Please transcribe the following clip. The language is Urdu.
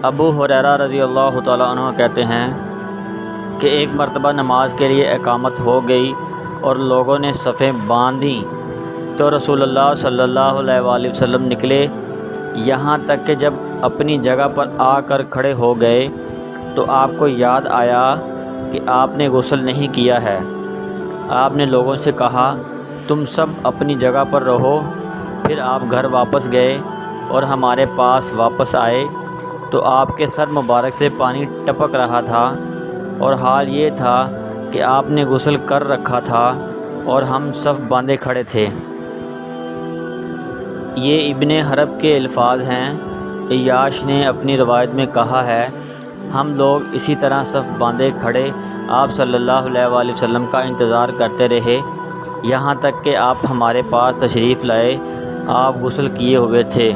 ابو ہریرہ رضی اللہ تعالیٰ عنہ کہتے ہیں کہ ایک مرتبہ نماز کے لیے اقامت ہو گئی اور لوگوں نے صفیں باندھیں تو رسول اللہ صلی اللہ علیہ وآلہ وسلم نکلے، یہاں تک کہ جب اپنی جگہ پر آ کر کھڑے ہو گئے تو آپ کو یاد آیا کہ آپ نے غسل نہیں کیا ہے۔ آپ نے لوگوں سے کہا تم سب اپنی جگہ پر رہو۔ پھر آپ گھر واپس گئے اور ہمارے پاس واپس آئے تو آپ کے سر مبارک سے پانی ٹپک رہا تھا، اور حال یہ تھا کہ آپ نے غسل کر رکھا تھا اور ہم صف باندھے کھڑے تھے۔ یہ ابن حرب کے الفاظ ہیں۔ عیاش نے اپنی روایت میں کہا ہے ہم لوگ اسی طرح صف باندھے کھڑے آپ صلی اللہ علیہ وآلہ وسلم کا انتظار کرتے رہے، یہاں تک کہ آپ ہمارے پاس تشریف لائے۔ آپ غسل کیے ہوئے تھے۔